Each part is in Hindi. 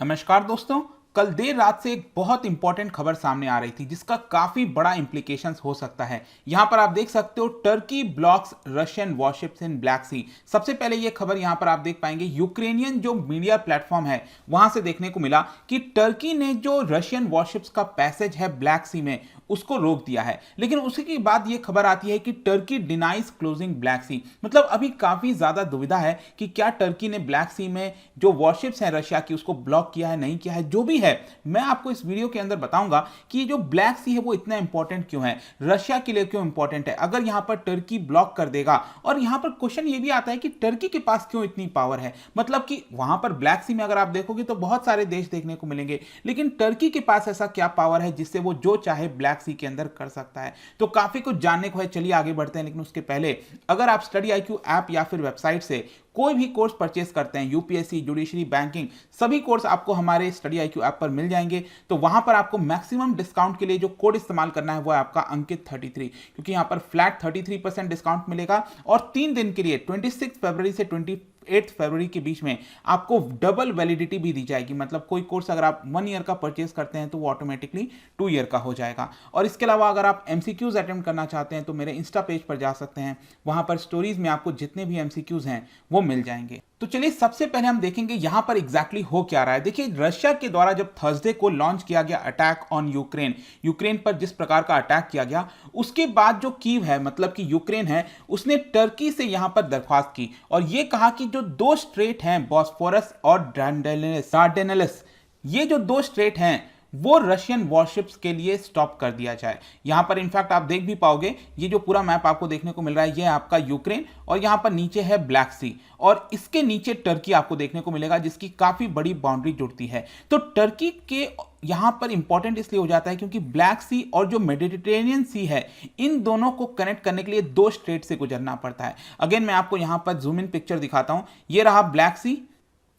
नमस्कार दोस्तों। कल देर रात से एक बहुत इंपॉर्टेंट खबर सामने आ रही थी जिसका काफी बड़ा इंप्लीकेशंस हो सकता है। यहां पर आप देख सकते हो, टर्की ब्लॉक्स रशियन वॉरशिप्स इन ब्लैक सी। सबसे पहले यह खबर यहां पर आप देख पाएंगे, यूक्रेनियन जो मीडिया प्लेटफॉर्म है वहां से देखने को मिला कि टर्की ने जो रशियन वॉरशिप्स का पैसेज है ब्लैक सी में उसको रोक दिया है। लेकिन उसी के बाद यह खबर आती है कि टर्की डिनाइज क्लोजिंग ब्लैक सी। मतलब अभी काफी ज्यादा दुविधा है कि क्या टर्की ने ब्लैक सी में जो वॉरशिप्स हैं रशिया की उसको ब्लॉक किया है, नहीं किया है। जो भी है, मैं आपको इस वीडियो के अंदर बताऊंगा कि ये जो ब्लैक सी है वो इतना इंपॉर्टेंट क्यों है, रशिया के लिए क्यों इंपॉर्टेंट है अगर यहां पर टर्की ब्लॉक कर देगा। और यहां पर क्वेश्चन ये भी आता है कि टर्की के पास क्यों इतनी पावर है। मतलब कि वहां पर ब्लैक सी में अगर आप देखोगे तो बहुत सारे देश देखने को मिलेंगे, लेकिन टर्की के पास ऐसा क्या पावर है जिससे वो जो चाहे ब्लैक सी के अंदर कर सकता है। तो काफी कुछ जानने को है, चलिए आगे बढ़ते हैं। लेकिन उसके पहले अगर आप स्टडी IQ ऐप या फिर वेबसाइट से कोई भी कोर्स परचेस करते हैं, यूपीएससी, जुडिशरी, बैंकिंग, सभी कोर्स आपको हमारे स्टडी IQ ऐप पर मिल जाएंगे। तो वहां पर आपको मैक्सिमम डिस्काउंट के लिए जो कोड इस्तेमाल करना है वो है आपका अंकित 33, क्योंकि यहां पर फ्लैट 33% डिस्काउंट मिलेगा। और 3 दिन के लिए 26 फरवरी से 28 फरवरी के बीच में आपको डबल वैलिडिटी भी दी जाएगी। मतलब कोई कोर्स अगर आप 1 ईयर का परचेस करते हैं तो वो ऑटोमेटिकली 2 ईयर का हो जाएगा। और इसके अलावा अगर आप MCQs अटेम्प्ट करना चाहते हैं तो मेरे इंस्टा पेज पर जा सकते हैं, वहां पर स्टोरीज में आपको जितने भी MCQs हैं वो मिल जाएंगे। तो चलिए सबसे पहले हम देखेंगे यहां पर एग्जैक्टली हो क्या रहा है। देखिए, रशिया के द्वारा जब थर्सडे को लॉन्च किया गया अटैक ऑन यूक्रेन पर जिस प्रकार का अटैक किया गया, उसके बाद जो कीव है, मतलब कि यूक्रेन है, उसने टर्की से यहां पर दरख्वास्त की और यह कहा कि जो 2 स्ट्रेट हैं, बॉस्फोरस और डार्डेनेलिस, ये जो 2 स्ट्रेट हैं वो रशियन वॉरशिप्स के लिए स्टॉप कर दिया जाए। यहां पर इनफैक्ट आप देख भी पाओगे, ये जो पूरा मैप आपको देखने को मिल रहा है ये आपका यूक्रेन और यहां पर नीचे है ब्लैक सी और इसके नीचे टर्की आपको देखने को मिलेगा जिसकी काफी बड़ी बाउंड्री जुड़ती है। तो टर्की के यहां पर इंपॉर्टेंट इसलिए हो जाता है क्योंकि ब्लैक सी और जो मेडिटेरेनियन सी है, इन दोनों को कनेक्ट करने के लिए 2 स्ट्रेट से गुजरना पड़ता है। अगेन मैं आपको यहां पर जूम इन पिक्चर दिखाता हूं, ये रहा ब्लैक सी।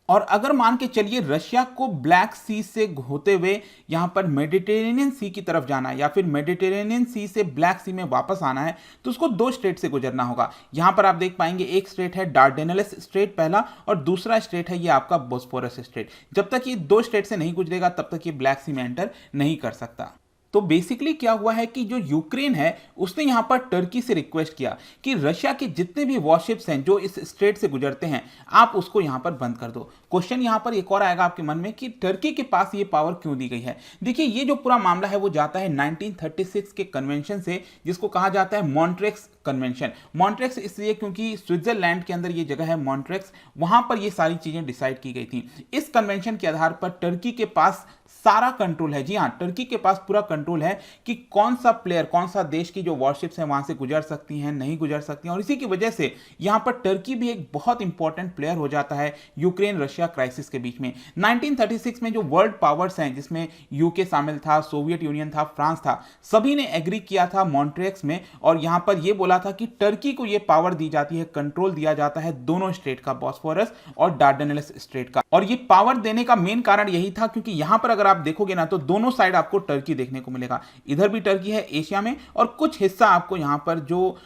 और अगर मान के चलिए रशिया को ब्लैक सी से होते हुए यहां पर मेडिटेरेनियन सी की तरफ जाना है या फिर मेडिटेरेनियन सी से ब्लैक सी में वापस आना है, तो उसको 2 स्ट्रेट से गुजरना होगा। यहां पर आप देख पाएंगे एक स्ट्रेट है डार्डेनेलिस स्ट्रेट पहला और दूसरा स्ट्रेट है ये आपका बोस्फोरस स्ट्रेट। जब तक ये 2 स्ट्रेट से नहीं गुजरेगा तब तक ये ब्लैक सी में एंटर नहीं कर सकता। तो बेसिकली क्या हुआ है कि जो यूक्रेन है उसने यहां पर टर्की से रिक्वेस्ट किया कि रशिया के जितने भी वॉरशिप्स हैं जो इस स्ट्रेट से गुजरते हैं आप उसको यहां पर बंद कर दो। क्वेश्चन यहां पर एक और आएगा आपके मन में कि टर्की के पास ये पावर क्यों दी गई है। देखिए, ये जो पूरा मामला है वो जाता है 1936 के कन्वेंशन से, जिसको कहा जाता है मॉन्ट्रेक्स कन्वेंशन। मॉन्ट्रेक्स इसलिए क्योंकि स्विट्जरलैंड के अंदर ये जगह है मॉन्ट्रेक्स, वहां पर ये सारी चीजें डिसाइड की गई थी। इस कन्वेंशन के आधार पर टर्की के पास सारा कंट्रोल है। जी हां, टर्की के पास पूरा कंट्रोल है कि कौन सा प्लेयर, कौन सा देश की जो वॉरशिप्स हैं वहां से गुजर सकती हैं, नहीं गुजर सकती हैं। और इसी की वजह से यहां पर टर्की भी एक बहुत इंपॉर्टेंट प्लेयर हो जाता है यूक्रेन रशिया क्राइसिस के बीच में। 1936 में जो वर्ल्ड पावर्स हैं, जिसमें यूके शामिल था, सोवियत यूनियन था, फ्रांस था, सभी ने एग्री किया था मॉन्ट्रेक्स में और यहां पर यह बोला था कि टर्की को यह पावर दी जाती है, कंट्रोल दिया जाता है दोनों स्टेट का, बॉस्फोरस और डार्डेनेलिस स्टेट का। और यह पावर देने का मेन कारण यही था क्योंकि यहां पर अगर आप देखोगे ना तो दोनों साइड आपको टर्की देखने को मिलेगा। इधर भी टर्की है एशिया में और कुछ हिस्सा आपको यहां पर जो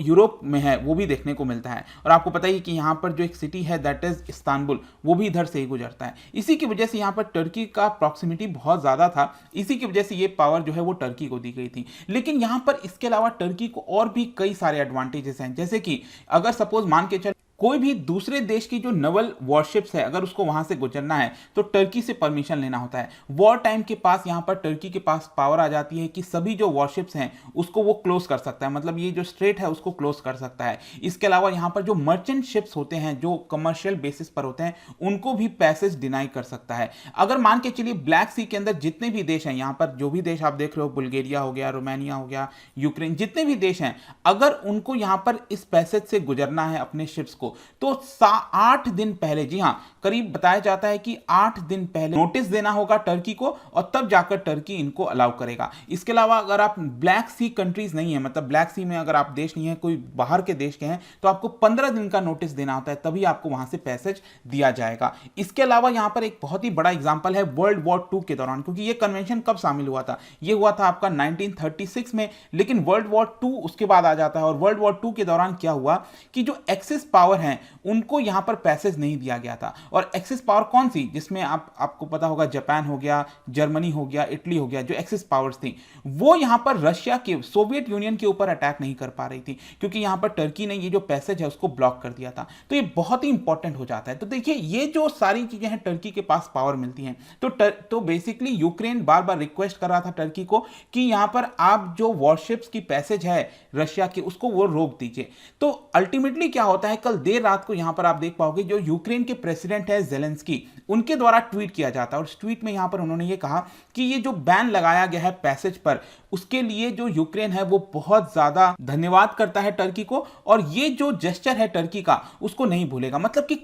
यूरोप में है वो भी देखने को मिलता है। और आपको पता ही कि यहां पर जो एक सिटी है दैट इज इस्तांबुल, वो भी इधर से ही गुजरता है। इसी की वजह से यहां पर टर्की का प्रॉक्सिमिटी बहुत ज्यादा था, इसी की वजह से ये पावर जो है वो टर्की को दी गई थी। लेकिन यहां पर इसके अलावा टर्की को और भी कई सारे एडवांटेजेस हैं, जैसे कि अगर सपोज मान के चल कोई भी दूसरे देश की जो नवल वॉरशिप्स है अगर उसको वहां से गुजरना है तो टर्की से परमिशन लेना होता है। वॉर टाइम के पास यहां पर टर्की के पास पावर आ जाती है कि सभी जो वॉरशिप्स हैं उसको वो क्लोज कर सकता है, मतलब ये जो स्ट्रेट है उसको क्लोज कर सकता है। इसके अलावा यहां पर जो मर्चेंट शिप्स होते हैं जो कमर्शियल बेसिस पर होते हैं उनको भी पैसेज डिनाई कर सकता है। अगर मान के चलिए ब्लैक सी के अंदर जितने भी देश हैं, यहां पर जो भी देश आप देख रहे हो, बुल्गारिया हो गया, रोमानिया हो गया, यूक्रेन, जितने भी देश हैं, अगर उनको यहां पर इस पैसेज से गुजरना है अपने शिप्स को तो 8 दिन पहले, जी हां, करीब बताया जाता है कि 8 दिन पहले नोटिस देना होगा टर्की को और तब जाकर टर्की इनको अलाउ करेगा। इसके अलावा अगर आप ब्लैक सी कंट्रीज नहीं है, मतलब ब्लैक सी में अगर आप देश नहीं है, कोई बाहर के देश के हैं, तो आपको 15 दिन का नोटिस देना होता है, तभी आपको वहां से पैसेज दिया जाएगा। इसके अलावा यहां पर एक बहुत ही बड़ा एग्जांपल है वर्ल्ड वॉर 2 के दौरान, क्योंकि यह कन्वेंशन कब शामिल हुआ था, यह हुआ था आपका 1936 में, लेकिन वर्ल्ड वॉर 2 उसके बाद आ जाता है। और वर्ल्ड वॉर 2 के दौरान क्या हुआ कि जो एक्सिस पावर है उनको यहां पर पैसेज नहीं दिया गया था और एक्सिस पावर कौन सी, जिसमें आपको पता होगा जापान हो गया, जर्मनी हो गया, इटली हो गया, जो एक्सिस पावर्स थी वो यहां पर रशिया के, सोवियत यूनियन के ऊपर अटैक नहीं कर पा रही थी, क्योंकि यहां पर टर्की ने ये जो पैसेज है उसको ब्लॉक कर दिया था। तो ये बहुत ही इंपॉर्टेंट हो जाता है। तो देखिए ये जो सारी चीजें हैं टर्की के पास पावर मिलती हैं। तो बेसिकली यूक्रेन बार बार रिक्वेस्ट कर रहा था टर्की को कि यहां पर आप जो वॉरशिप्स की पैसेज है रशिया की उसको वो रोक दीजिए। तो अल्टीमेटली क्या होता है, कल देर रात को यहां पर आप देख पाओगे जो यूक्रेन के प्रेसिडेंट है जेलेंस्की, उनके द्वारा ट्वीट किया जाता है और उस ट्वीट में यहां पर उन्होंने ये कहा कि ये जो बैन लगाया गया है पैसेज पर उसके लिए जो यूक्रेन है वो बहुत ज्यादा धन्यवाद करता है टर्की को, और ये जो जेस्चर है टर्की का उसको नहीं भूलेगा। मतलब कि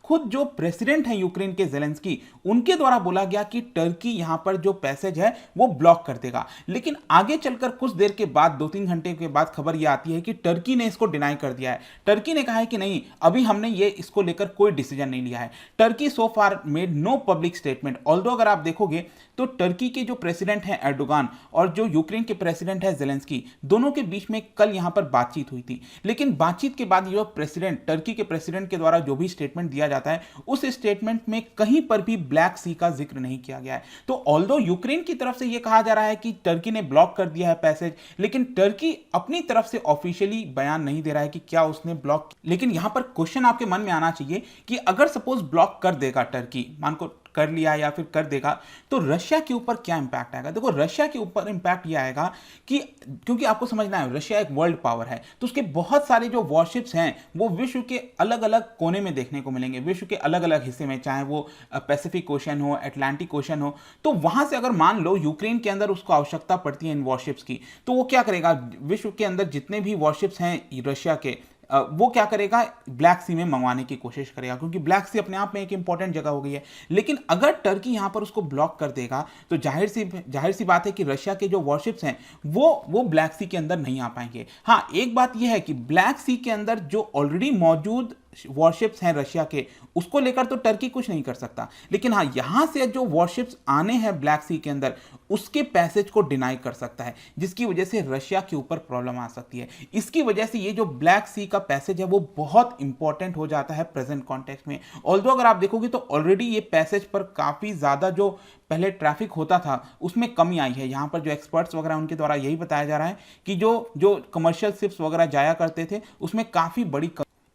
खुद जो प्रेसिडेंट है यूक्रेन के जेलेंस्की, उनके द्वारा बोला गया कि टर्की यहां पर जो पैसेज है वो ब्लॉक कर देगा। लेकिन आगे चलकर कुछ देर के बाद, 2-3 घंटे के बाद खबर यह आती है कि टर्की ने इसको डिनाई कर दिया है। टर्की ने कहा है कि नहीं, अभी हमने ये इसको लेकर कोई डिसीजन नहीं लिया है। Turkey so far made no public statement. Although अगर आप देखोगे तो टर्की के जो प्रेसिडेंट हैं एर्डोगान और जो यूक्रेन के प्रेसिडेंट है जेलेंस्की, दोनों के बीच में कल यहां पर बातचीत हुई थी। लेकिन बातचीत के बाद जो टर्की के प्रेसिडेंट के द्वारा जो भी स्टेटमेंट दिया जाता है उस स्टेटमेंट में कहीं पर भी ब्लैक सी का जिक्र नहीं किया गया है। तो ऑल्दो यूक्रेन की तरफ से यह कहा जा रहा है कि टर्की ने ब्लॉक कर दिया है पैसेज, लेकिन टर्की अपनी तरफ से ऑफिशियली बयान नहीं दे रहा है कि क्या उसने ब्लॉक। लेकिन यहां पर क्वेश्चन आपके मन में आना चाहिए कि अगर सपोज ब्लॉक कर देगा टर्की, मान को कर लिया या फिर कर देगा, तो रशिया के ऊपर क्या इंपैक्ट आएगा। देखो रशिया के ऊपर इंपैक्ट यह आएगा कि क्योंकि आपको समझना है रशिया एक वर्ल्ड पावर है, तो उसके बहुत सारे जो वॉरशिप्स हैं वो विश्व के अलग अलग कोने में देखने को मिलेंगे, विश्व के अलग अलग हिस्से में, चाहे वो पैसिफिक ओशन हो, अटलांटिक ओशन हो। तो वहां से अगर मान लो यूक्रेन के अंदर उसको आवश्यकता पड़ती है इन वॉरशिप्स की, तो वो क्या करेगा, विश्व के अंदर जितने भी वॉरशिप्स हैं रशिया के, वो क्या करेगा, ब्लैक सी में मंगवाने की कोशिश करेगा, क्योंकि ब्लैक सी अपने आप में एक इंपॉर्टेंट जगह हो गई है। लेकिन अगर टर्की यहां पर उसको ब्लॉक कर देगा तो जाहिर सी बात है कि रशिया के जो वॉरशिप्स हैं वो ब्लैक सी के अंदर नहीं आ पाएंगे। हाँ, एक बात यह है कि ब्लैक सी के अंदर जो ऑलरेडी मौजूद वॉरशिप्स हैं रशिया के, उसको लेकर तो टर्की कुछ नहीं कर सकता। लेकिन हाँ, यहां से जो वॉरशिप्स आने हैं ब्लैक सी के अंदर, उसके पैसेज को डिनाई कर सकता है, जिसकी वजह से रशिया के ऊपर प्रॉब्लम आ सकती है। इसकी वजह से ये जो ब्लैक सी का पैसेज है वो बहुत इंपॉर्टेंट हो जाता है प्रेजेंट कॉन्टेक्स्ट में। ऑल्दो अगर आप देखोगे तो ऑलरेडी ये पैसेज पर काफी ज्यादा जो पहले ट्रैफिक होता था उसमें कमी आई है। यहां पर जो एक्सपर्ट्स वगैरह उनके द्वारा यही बताया जा रहा है कि जो कमर्शियल शिप्स वगैरह जाया करते थे उसमें काफी बड़ी।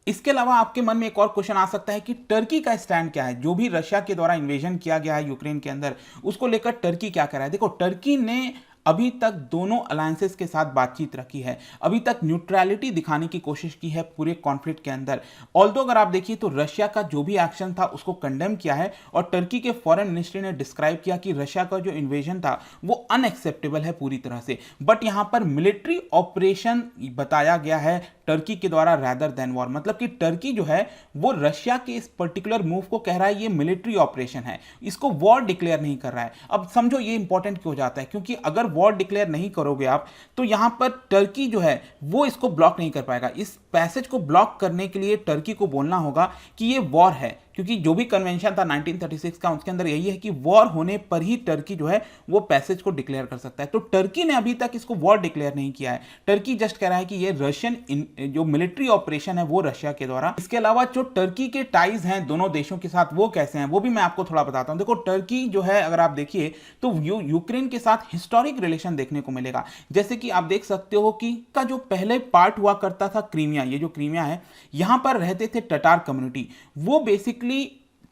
इसके अलावा आपके मन में एक और क्वेश्चन आ सकता है कि टर्की का स्टैंड क्या है, जो भी रशिया के द्वारा इन्वेजन किया गया है यूक्रेन के अंदर, उसको लेकर टर्की क्या कर रहा है। देखो टर्की ने अभी तक दोनों अलायंसेस के साथ बातचीत रखी है, अभी तक न्यूट्रलिटी दिखाने की कोशिश की है पूरे कॉन्फ्लिक्ट के अंदर। ऑल्दो अगर आप देखिए तो रशिया का जो भी एक्शन था उसको कंडेम किया है, और टर्की के फॉरेन मिनिस्ट्री ने डिस्क्राइब किया कि रशिया का जो इन्वेजन था वो अनएक्सेप्टेबल है पूरी तरह से। बट यहां पर मिलिट्री ऑपरेशन बताया गया है टर्की के द्वारा रैदर देन वॉर। मतलब कि टर्की जो है वो रशिया के इस पर्टिकुलर मूव को कह रहा है ये मिलिट्री ऑपरेशन है, इसको वॉर डिक्लेयर नहीं कर रहा है। अब समझो ये इंपॉर्टेंट क्यों जाता है, क्योंकि अगर वॉर डिक्लेयर नहीं करोगे आप तो यहां पर टर्की जो है वो इसको ब्लॉक नहीं कर पाएगा। इस पैसेज को ब्लॉक करने के लिए टर्की को बोलना होगा कि ये वॉर है, क्योंकि जो भी कन्वेंशन था 1936 का उसके अंदर यही है कि वॉर होने पर ही टर्की जो है वो पैसेज को डिक्लेयर कर सकता है। तो टर्की ने अभी तक इसको वॉर डिक्लेयर नहीं किया है, टर्की जस्ट कह रहा है कि ये रशियन जो मिलिट्री ऑपरेशन है वो रशिया के द्वारा। इसके अलावा जो टर्की के टाइज हैं दोनों देशों के साथ वो कैसे हैं वो भी मैं आपको थोड़ा बताता हूं। देखो टर्की जो है अगर आप देखिए तो यूक्रेन के साथ हिस्टोरिक रिलेशन देखने को मिलेगा। जैसे कि आप देख सकते हो कि का जो पहले पार्ट हुआ करता था क्रीमिया, ये जो क्रीमिया है यहां पर रहते थे टटार कम्युनिटी, वो बेसिकली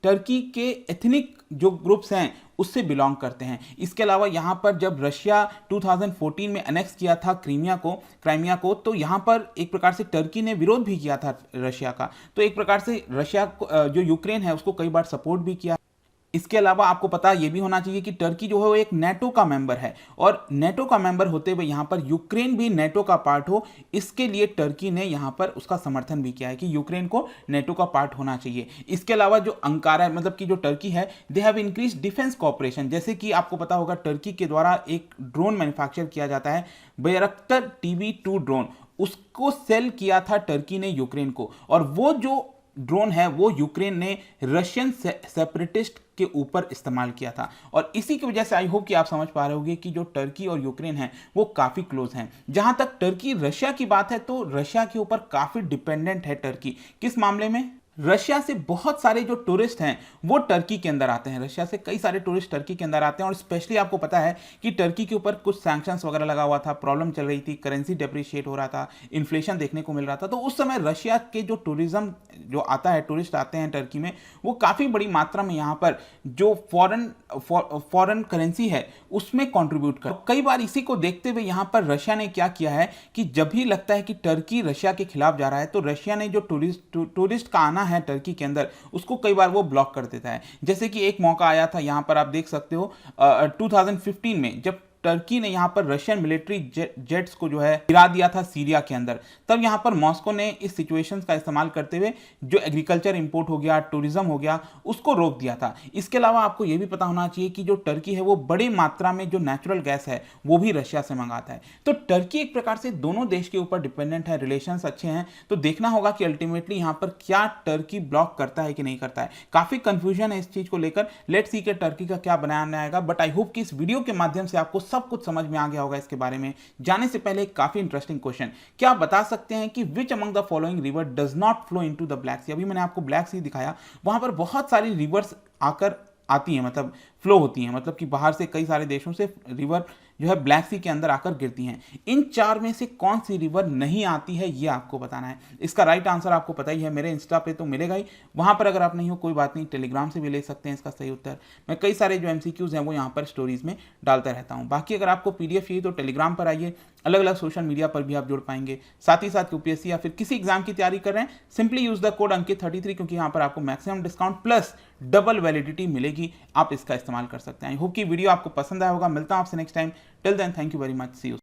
टर्की के एथनिक जो ग्रुप्स हैं उससे बिलोंग करते हैं। इसके अलावा यहां पर जब रशिया 2014 में अनेक्स किया था क्राइमिया को, तो यहां पर एक प्रकार से टर्की ने विरोध भी किया था रशिया का। तो एक प्रकार से रशिया जो यूक्रेन है उसको कई बार सपोर्ट भी किया। इसके अलावा आपको पता यह भी होना चाहिए कि टर्की जो है वो एक नेटो का मेंबर है, और नेटो का मेंबर होते हुए यहां पर यूक्रेन भी नेटो का पार्ट हो, इसके लिए टर्की ने यहां पर उसका समर्थन भी किया है कि यूक्रेन को नेटो का पार्ट होना चाहिए। इसके अलावा जो अंकारा मतलब कि जो टर्की है, they have increase defence cooperation. जैसे कि आपको पता होगा टर्की के द्वारा एक ड्रोन मैन्युफैक्चर किया जाता है बैरक्टर TB2 ड्रोन, उसको सेल किया था टर्की ने यूक्रेन को, और वो जो ड्रोन है वो यूक्रेन ने रशियन सेपरेटिस्ट के ऊपर इस्तेमाल किया था। और इसी की वजह से आई होप कि आप समझ पा रहे होंगे कि जो टर्की और यूक्रेन है वो काफी क्लोज हैं। जहां तक टर्की रशिया की बात है तो रशिया के ऊपर काफी डिपेंडेंट है टर्की। किस मामले में? रशिया से बहुत सारे जो टूरिस्ट हैं वो टर्की के अंदर आते हैं। रशिया से कई सारे टूरिस्ट टर्की के अंदर आते हैं और स्पेशली आपको पता है कि टर्की के ऊपर कुछ सैंक्शंस वगैरह लगा हुआ था, प्रॉब्लम चल रही थी, करेंसी डेप्रिशिएट हो रहा था, इन्फ्लेशन देखने को मिल रहा था। तो उस समय रशिया के जो टूरिज्म जो आता है, टूरिस्ट आते हैं टर्की में, वो काफ़ी बड़ी मात्रा में यहाँ पर जो फॉरेन करेंसी है उसमें कंट्रीब्यूट कर। कई बार इसी को देखते हुए यहाँ पर रशिया ने क्या किया है कि जब भी लगता है कि टर्की रशिया के खिलाफ जा रहा है तो रशिया ने जो टूरिस्ट का आना है टर्की के अंदर उसको कई बार वो ब्लॉक कर देता है। जैसे कि एक मौका आया था, यहाँ पर आप देख सकते हो 2015 में, जब टर्की ने यहाँ पर रशियन मिलिट्री जेट्स को जो है गिरा दिया था सीरिया के अंदर। तब यहाँ पर मॉस्को ने इस सिचुएशंस का इस्तेमाल करते हुए जो एग्रीकल्चर इंपोर्ट हो गया, टूरिज्म हो गया, उसको रोक दिया था। इसके अलावा आपको यह भी पता होना चाहिए कि जो टर्की है वो बड़ी मात्रा में जो नेचुरल गैस है वो भी रशिया से मंगाता है। तो टर्की एक प्रकार से दोनों देश के ऊपर डिपेंडेंट है, रिलेशंस अच्छे हैं। तो देखना होगा कि अल्टीमेटली यहाँ पर क्या टर्की ब्लॉक करता है कि नहीं करता है। काफी कंफ्यूजन है इस चीज को लेकर। लेट्स सी कि टर्की का क्या बयान आएगा, बट आई होप कि इस वीडियो के माध्यम से आपको सब कुछ समझ में आ गया होगा। इसके बारे में जाने से पहले काफी इंटरेस्टिंग क्वेश्चन, क्या आप बता सकते हैं कि which among the following river does not flow into the Black Sea? अभी मैंने आपको ब्लैक सी दिखाया, वहां पर बहुत सारी रिवर्स आकर आती हैं, मतलब फ्लो होती हैं, मतलब कि बाहर से कई सारे देशों से रिवर जो है ब्लैक सी के अंदर आकर गिरती हैं। इन चार में से कौन सी रिवर नहीं आती है ये आपको बताना है। इसका राइट आंसर आपको पता ही है, मेरे इंस्टा पे तो मिलेगा ही, वहां पर अगर आप नहीं हो कोई बात नहीं, टेलीग्राम से भी ले सकते हैं इसका सही उत्तर। मैं कई सारे जो एमसीक्यूज हैं वो यहाँ पर स्टोरीज में डालता रहता हूँ। बाकी अगर आपको पीडीएफ चाहिए तो टेलीग्राम पर आइए, अलग अलग सोशल मीडिया पर भी आप जुड़ पाएंगे। साथ ही साथ यूपीएससी या फिर किसी एग्जाम की तैयारी कर रहे हैं, सिंपली यूज द कोड अंकित 33, क्योंकि यहाँ पर आपको maximum discount plus double validity मिलेगी, आप इसका इस्तेमाल कर सकते हैं। आई होप कि वीडियो आपको पसंद आया होगा। मिलता हूं आपसे next time. Till then, thank you very much, see you.